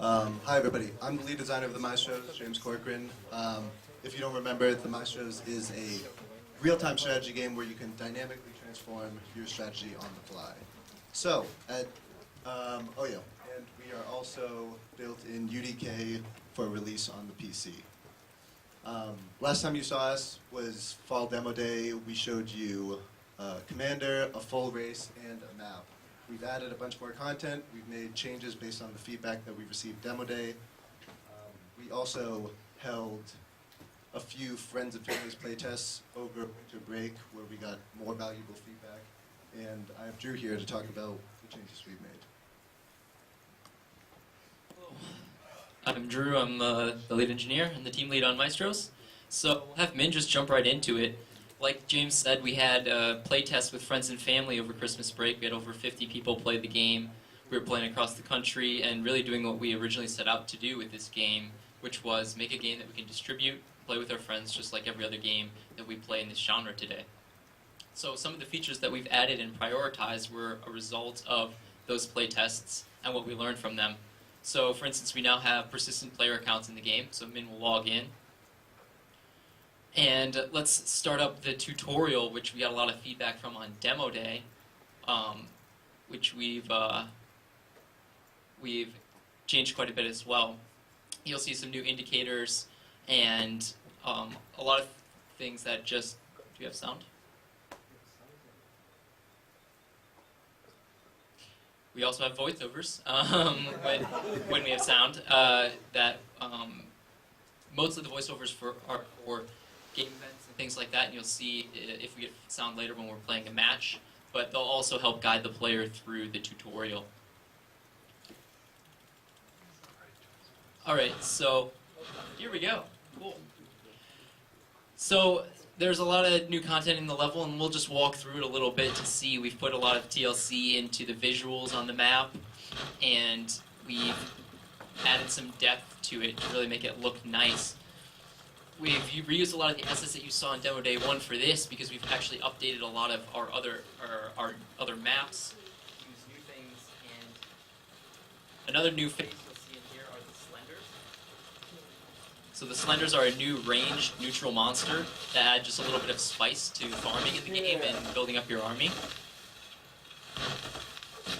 Hi everybody, I'm the lead designer of the Maestros, James Corcoran. If you don't remember, the Maestros is a real-time strategy game where you can dynamically transform your strategy on the fly. So, and we are also built in UDK for release on the PC. Last time you saw us was Fall Demo Day. We showed you a commander, a full race, and a map. We've added a bunch more content. We've made changes based on the feedback that we received Demo Day. We also held a few friends and families playtests over winter break where we got more valuable feedback. And I have Drew here to talk about the changes we've made. I'm Drew, I'm the lead engineer and the team lead on Maestros. So we'll have Min just jump right into it. Like James said, we had playtests with friends and family over Christmas break. We had over 50 people play the game. We were playing across the country and really doing what we originally set out to do with this game, which was make a game that we can distribute, play with our friends, just like every other game that we play in this genre today. So some of the features that we've added and prioritized were a result of those playtests and what we learned from them. So for instance, we now have persistent player accounts in the game, so Min will log in. And let's start up the tutorial, which we got a lot of feedback from on Demo Day, which we've changed quite a bit as well. You'll see some new indicators and a lot of things that just... Do you have sound? We also have voiceovers when we have sound. Most of the voiceovers are for game events and things like that, and you'll see if we get sound later when we're playing a match, but they'll also help guide the player through the tutorial. Alright, so here we go. Cool. So there's a lot of new content in the level, and we'll just walk through it a little bit to see. We've put a lot of TLC into the visuals on the map, and we've added some depth to it to really make it look nice. We've reused a lot of the assets that you saw on Demo Day 1 for this because we've actually updated a lot of our other maps, used new things, and another new phase you'll see in here are the Slenders. So the Slenders are a new ranged neutral monster that add just a little bit of spice to farming in the game and building up your army.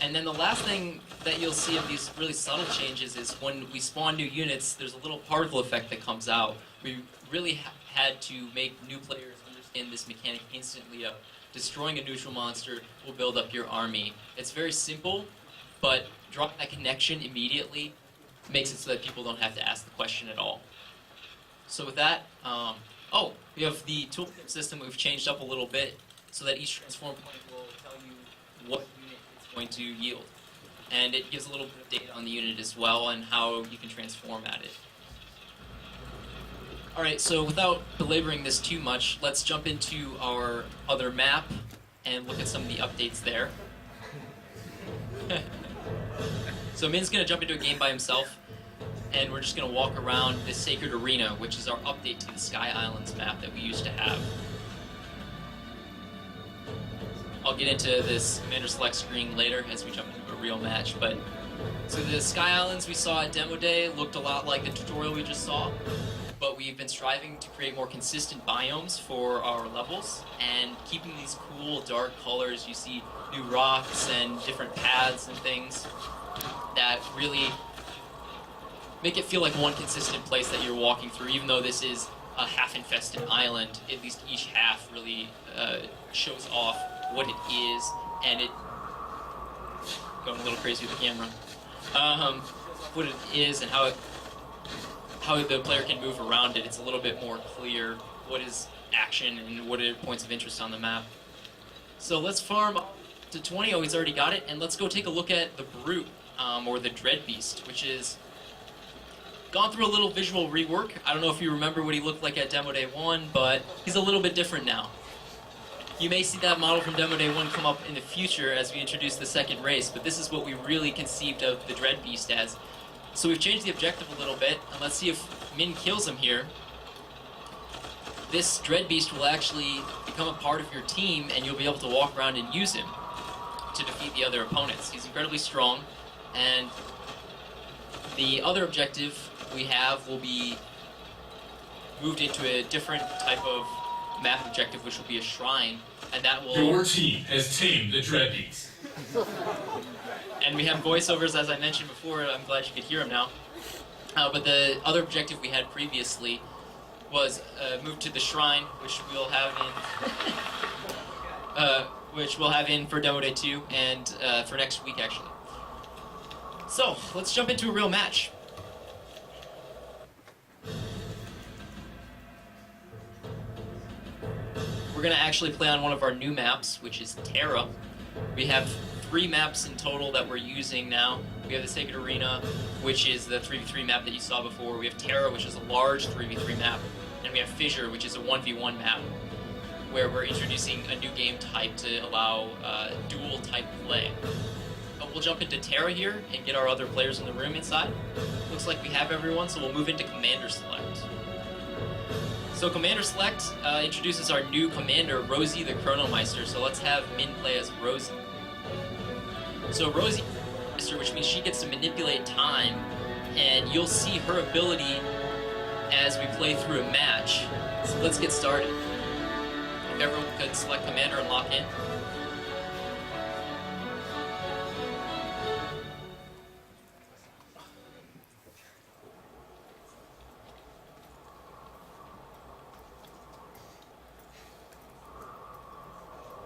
And then the last thing that you'll see of these really subtle changes is when we spawn new units, there's a little particle effect that comes out. We really had to make new players understand this mechanic instantly of destroying a neutral monster will build up your army. It's very simple, but drawing that connection immediately makes it so that people don't have to ask the question at all. So with that, we have the tooltip system we've changed up a little bit so that each transform point will tell you what unit it's going to yield. And it gives a little bit of data on the unit as well and how you can transform at it. Alright, so without belaboring this too much, let's jump into our other map and look at some of the updates there. So Min's going to jump into a game by himself, and we're just going to walk around this Sacred Arena, which is our update to the Sky Islands map that we used to have. I'll get into this Commander Select screen later as we jump into a real match, but so the Sky Islands we saw at Demo Day looked a lot like the tutorial we just saw, but we've been striving to create more consistent biomes for our levels and keeping these cool dark colors. You see new rocks and different paths and things that really make it feel like one consistent place that you're walking through, even though this is a half-infested island. At least each half really shows off what it is, and it... going a little crazy with the camera. What it is and how the player can move around it. It's a little bit more clear what is action and what are points of interest on the map. So let's farm up to 20. Oh, he's already got it. And let's go take a look at the Brute, or the Dread Beast, which is gone through a little visual rework. I don't know if you remember what he looked like at Demo Day 1, but he's a little bit different now. You may see that model from Demo Day 1 come up in the future as we introduce the second race, but this is what we really conceived of the Dread Beast as. So we've changed the objective a little bit, and let's see if Min kills him here. This Dread Beast will actually become a part of your team, and you'll be able to walk around and use him to defeat the other opponents. He's incredibly strong, and The other objective we have will be moved into a different type of map objective, which will be a shrine, and that will... Your team has tamed the Dreadbeats. And we have voiceovers, as I mentioned before. I'm glad you could hear them now. But the other objective we had previously was moved to the shrine, which we'll have in for Demo Day 2 and for next week, actually. So, let's jump into a real match. We're going to actually play on one of our new maps, which is Terra. We have 3 maps in total that we're using now. We have the Sacred Arena, which is the 3v3 map that you saw before. We have Terra, which is a large 3v3 map. And we have Fissure, which is a 1v1 map, where we're introducing a new game type to allow dual type play. We'll jump into Terra here and get our other players in the room inside. Looks like we have everyone, so we'll move into Commander Select. So Commander Select introduces our new commander, Rosie the Chronomeister. So let's have Min play as Rosie. So Rosie, which means she gets to manipulate time, and you'll see her ability as we play through a match. So let's get started. If everyone could select commander and lock in.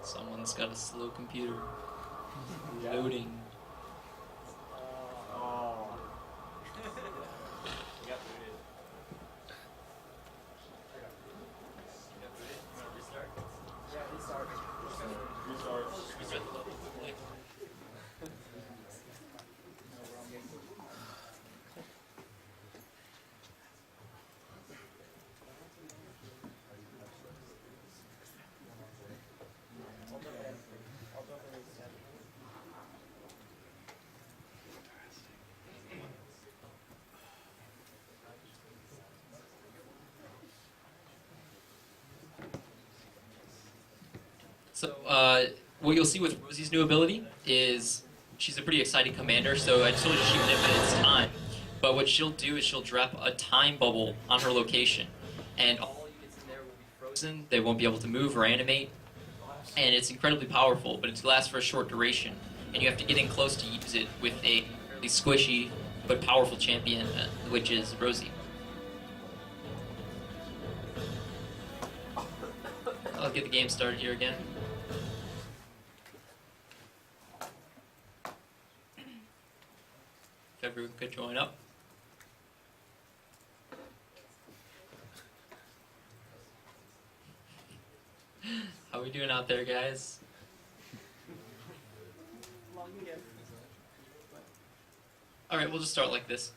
Someone's got a slow computer. Loading. So, what you'll see with Rosie's new ability is she's a pretty exciting commander, so I told you she manipulates time. But what she'll do is she'll drop a time bubble on her location, and all units in there will be frozen. They won't be able to move or animate, and it's incredibly powerful, but it lasts for a short duration, and you have to get in close to use it with a really squishy but powerful champion, which is Rosie. I'll get the game started here again. If everyone could join up. How we doing out there, guys? Alright, we'll just start like this.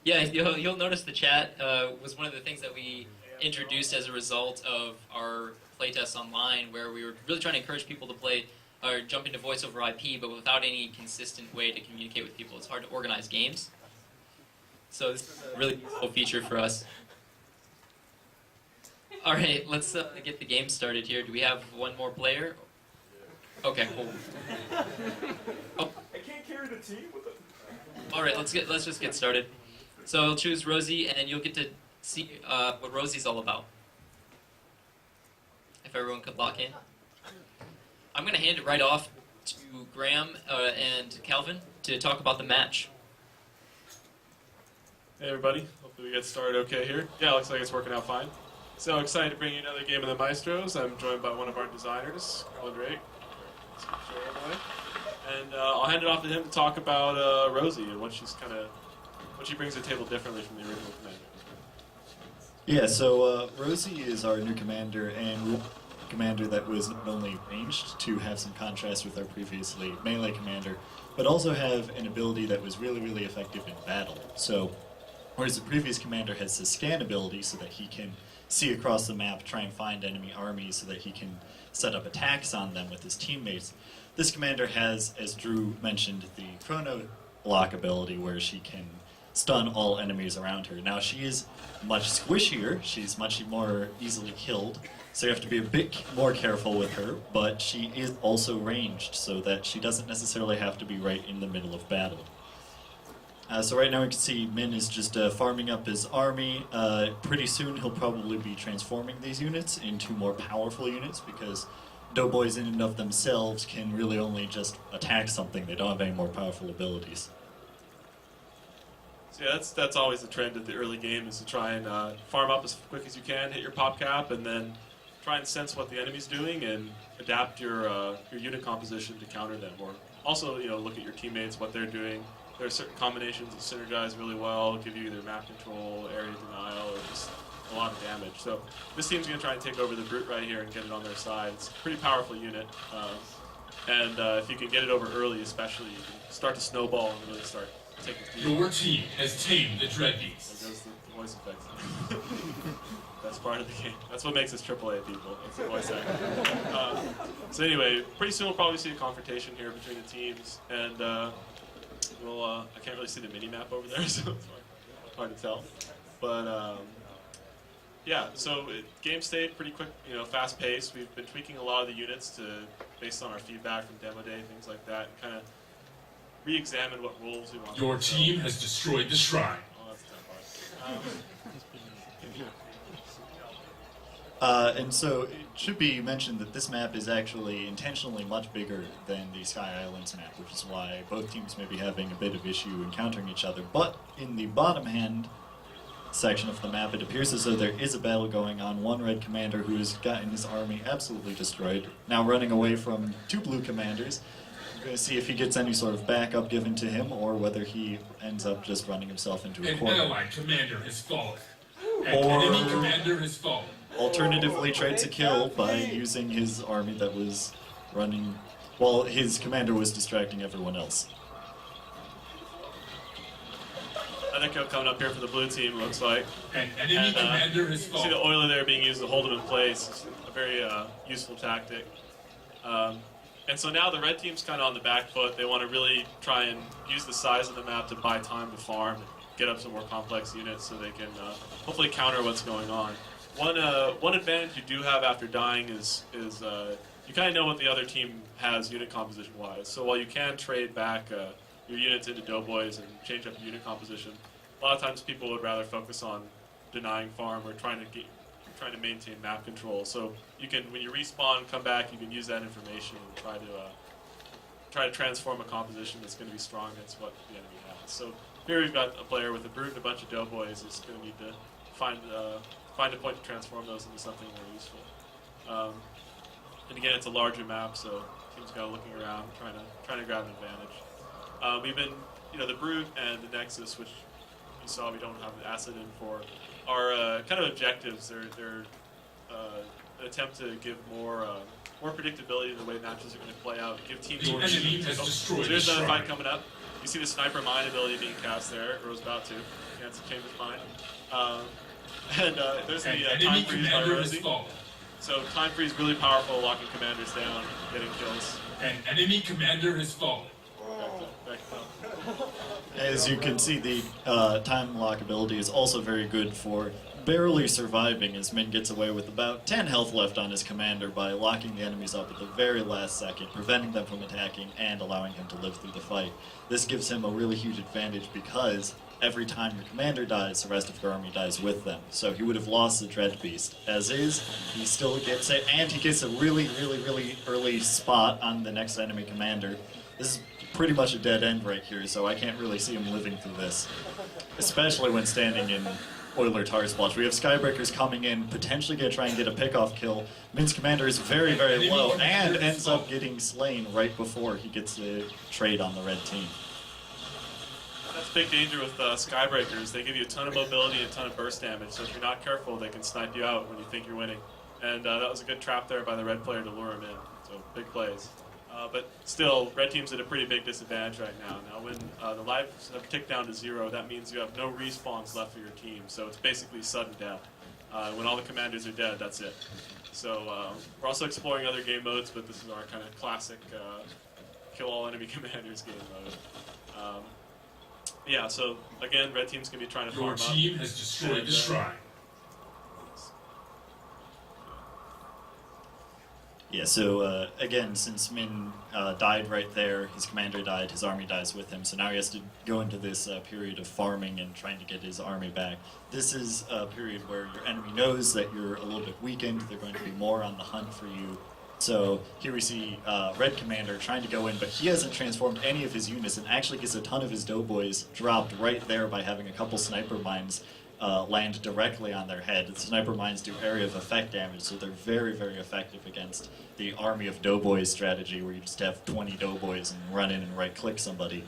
Yeah, you'll notice the chat was one of the things that we introduced as a result of our playtests online, where we were really trying to encourage people to play or jump into voice over IP, but without any consistent way to communicate with people. It's hard to organize games. So this is a really useful feature for us. Alright, let's get the game started here. Do we have one more player? Okay, cool. Oh. I can't carry the team with it. Alright, let's just get started. So I'll choose Rosie, and you'll get to see what Rosie's all about. If everyone could lock in. I'm going to hand it right off to Graham and Calvin to talk about the match. Hey everybody, hopefully we get started okay here. Yeah, looks like it's working out fine. So excited to bring you another game of the Maestros. I'm joined by one of our designers, Carl Drake. And I'll hand it off to him to talk about Rosie and what she brings to the table differently from the original commander. Yeah, so Rosie is our new commander, and commander that was not only ranged to have some contrast with our previously melee commander, but also have an ability that was really, really effective in battle. So, whereas the previous commander has the scan ability so that he can see across the map, try and find enemy armies so that he can set up attacks on them with his teammates, this commander has, as Drew mentioned, the chrono block ability where she can stun all enemies around her. Now she is much squishier, she's much more easily killed, so you have to be a bit more careful with her, but she is also ranged, so that she doesn't necessarily have to be right in the middle of battle. So right now we can see Min is just farming up his army. Pretty soon he'll probably be transforming these units into more powerful units, because doughboys in and of themselves can really only just attack something. They don't have any more powerful abilities. So yeah, that's always the trend of the early game, is to try and farm up as quick as you can, hit your pop cap, and then try and sense what the enemy's doing and adapt your unit composition to counter them. Or also, look at your teammates, what they're doing. There are certain combinations that synergize really well, give you either map control, area denial, or just a lot of damage. So this team's going to try and take over the Brute right here and get it on their side. It's a pretty powerful unit. And if you can get it over early especially, you can start to snowball and really start taking speed. Your team has tamed the Dread Beasts. There goes the voice effects. That's part of the game. That's what makes us AAA people. It's the voice acting. So anyway, pretty soon we'll probably see a confrontation here between the teams. And I can't really see the mini-map over there, so it's hard to tell. But yeah, so game stayed pretty quick, fast paced. We've been tweaking a lot of the units based on our feedback from demo day, things like that, and kind of re-examine what roles we want. Your team has destroyed the shrine. Oh, that's the tough part. And so it should be mentioned that this map is actually intentionally much bigger than the Sky Islands map, which is why both teams may be having a bit of issue encountering each other. But in the bottom hand section of the map, it appears as though there is a battle going on. One red commander who has gotten his army absolutely destroyed, now running away from two blue commanders. We're going to see if he gets any sort of backup given to him, or whether he ends up just running himself into a An corner. allied commander has fallen. An Or- enemy commander has fallen. Alternatively, tried to kill by using his army that was running while his commander was distracting everyone else. Another kill coming up here for the blue team, looks like. An enemy And, commander has You see the fallen. oiler there being used to hold him in place. It's a very useful tactic. And so now the red team's kind of on the back foot. They want to really try and use the size of the map to buy time to farm and get up some more complex units so they can hopefully counter what's going on. One advantage you do have after dying is you kind of know what the other team has unit composition wise. So while you can trade back your units into doughboys and change up your unit composition, a lot of times people would rather focus on denying farm or trying to maintain map control. So you can, when you respawn, come back, you can use that information and try to transform a composition that's going to be strong against what the enemy has. So here we've got a player with a Brute and a bunch of doughboys who's going to need to find a point to transform those into something more useful. And again, it's a larger map, so teams got looking around, trying to grab an advantage. We've been, the Brute and the Nexus, which you saw we don't have an asset in for, are kind of objectives. They're an attempt to give more predictability in the way matches are going to play out. Give teams The more. enemy has destroyed So there's the another shrine. fight coming up. You see the Sniper Mine ability being cast there, or was about to. Can't change his mind. And there's An the enemy time freeze by commander has Rosie. fallen. So time freeze really powerful, locking commanders down, getting kills. An enemy commander has fallen. Back up. As you can see, the time lock ability is also very good for barely surviving, as Min gets away with about 10 health left on his commander by locking the enemies up at the very last second, preventing them from attacking and allowing him to live through the fight. This gives him a really huge advantage because every time your commander dies, the rest of your army dies with them. So he would have lost the Dread Beast. As is, he still gets it, and he gets a really, really, really early spot on the next enemy commander. This is pretty much a dead end right here, so I can't really see him living through this. Especially when standing in Oiler Tar Splotch. We have Skybreakers coming in, potentially going to try and get a pickoff kill. Min's commander is very, very low, and ends up getting slain right before he gets the trade on the red team. That's big danger with Skybreakers. They give you a ton of mobility and a ton of burst damage, so if you're not careful, they can snipe you out when you think you're winning. And that was a good trap there by the red player to lure him in, so big plays. But still, red team's at a pretty big disadvantage right now. Now, when the lives have ticked down to 0, that means you have no respawns left for your team, so it's basically sudden death. When all the commanders are dead, that's it. So we're also exploring other game modes, but this is our kind of classic kill all enemy commanders game mode. Yeah, so again, red team's going to be trying to Your farm up. team has destroyed And, the shrine. Yeah, so again, since Min died right there, his commander died, his army dies with him, so now he has to go into this period of farming and trying to get his army back. This is a period where your enemy knows that you're a little bit weakened, they're going to be more on the hunt for you. So here we see Red Commander trying to go in, but he hasn't transformed any of his units and actually gets a ton of his doughboys dropped right there by having a couple sniper mines land directly on their head. The sniper mines do area of effect damage, so they're very, very effective against the army of doughboys strategy where you just have 20 doughboys and run in and right-click somebody.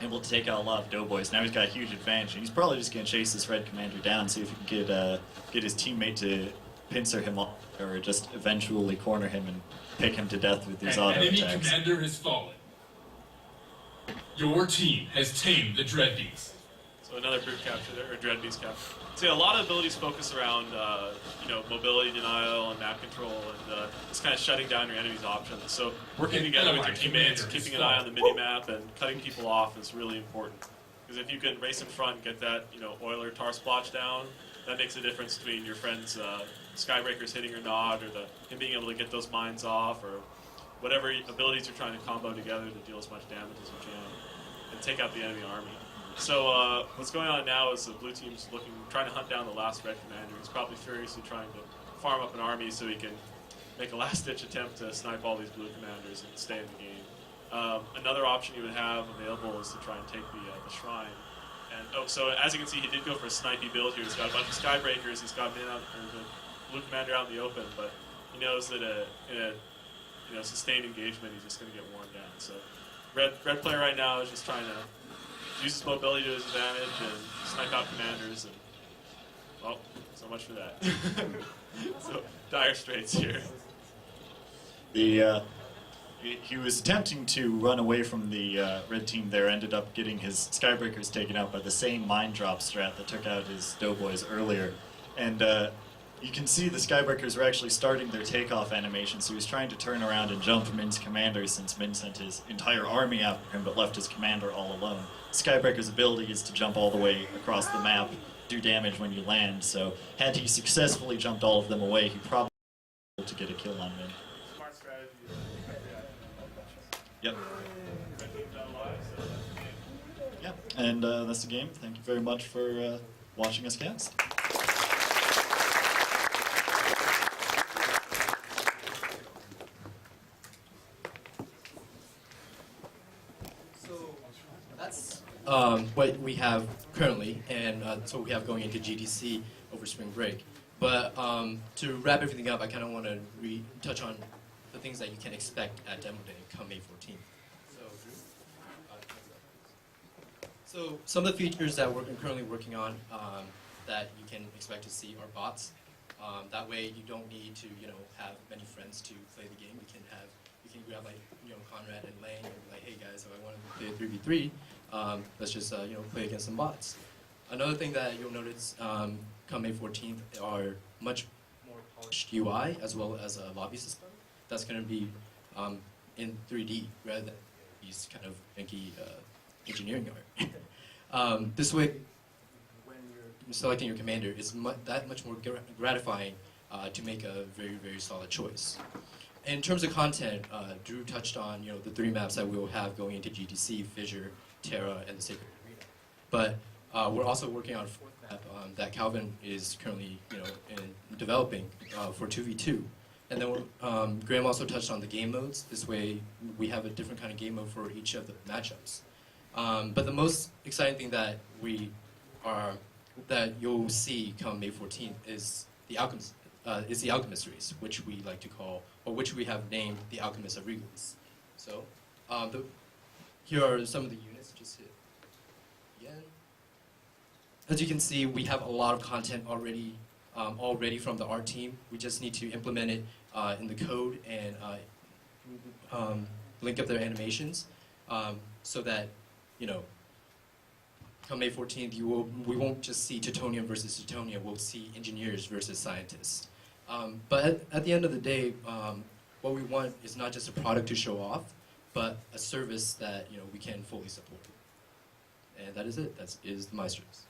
Able to take out a lot of doughboys. Now he's got a huge advantage, and he's probably just going to chase this Red Commander down, see if he can get his teammate to pincer him off, or just eventually corner him and pick him to death with these An auto enemy attacks. commander has fallen. Your team has tamed the Dread Beast. So another brute capture there, or Dread Beast capture. So yeah, a lot of abilities focus around mobility denial and map control, and just kind of shutting down your enemy's options. So working An together with your allied teammates, commander keeping has an eye on fallen. the mini-map, and cutting people off is really important. Because if you can race in front and get that Oiler tar splotch down, that makes a difference between your friend's Skybreakers hitting or not, or him being able to get those mines off, or whatever abilities you're trying to combo together to deal as much damage as you can, and take out the enemy army. So what's going on now is the blue team's trying to hunt down the last red commander. He's probably furiously trying to farm up an army so he can make a last-ditch attempt to snipe all these blue commanders and stay in the game. Another option you would have available is to try and take the shrine. And so as you can see, he did go for a snipey build here. He's got a bunch of Skybreakers. He's got the blue commander out in the open, but he knows that in a sustained engagement, he's just going to get worn down. So red player right now is just trying to use his mobility to his advantage and snipe out commanders, and well, so much for that. So dire straits here. He was attempting to run away from the red team there, ended up getting his Skybreakers taken out by the same mine drop strat that took out his doughboys earlier. And you can see the Skybreakers were actually starting their takeoff animation, so he was trying to turn around and jump Min's commander since Min sent his entire army after him but left his commander all alone. Skybreaker's ability is to jump all the way across the map, do damage when you land, so had he successfully jumped all of them away, he probably would be able to get a kill on Min. Smart strategy. Yep. Yep, and that's the game. Thank you very much for watching us cast. That's what we have currently, and that's what we have going into GDC over spring break. But to wrap everything up, I kind of want to touch on the things that you can expect at Demo Day come May 14th. So some of the features that we're currently working on that you can expect to see are bots. That way you don't need to have many friends to play the game. You can grab like Conrad and Lane and be like, hey guys, I want to play a 3v3. Let's just play against some bots. Another thing that you'll notice come May 14th are much more polished UI as well as a lobby system. That's going to be in 3D rather than these kind of janky engineering art. This way, when you're selecting your commander, it's that much more gratifying to make a very, very solid choice. In terms of content, Drew touched on the 3 maps that we'll have going into GDC, Fissure, Terra, and the Sacred Arena. But we're also working on a 4th map that Calvin is currently developing for 2v2. And then Graham also touched on the game modes. This way, we have a different kind of game mode for each of the matchups. But the most exciting thing that that you'll see come May 14th is the Alchemist race, which we like to call, or which we have named the Alchemist of Regulus. So, here are some of the units. Just hit again. As you can see, we have a lot of content already from the art team. We just need to implement it in the code and link up their animations so that come May 14th, we won't just see Teutonium versus Teutonium. We'll see engineers versus scientists. But at the end of the day, what we want is not just a product to show off, but a service that we can fully support. And that is it. That is the Maestros.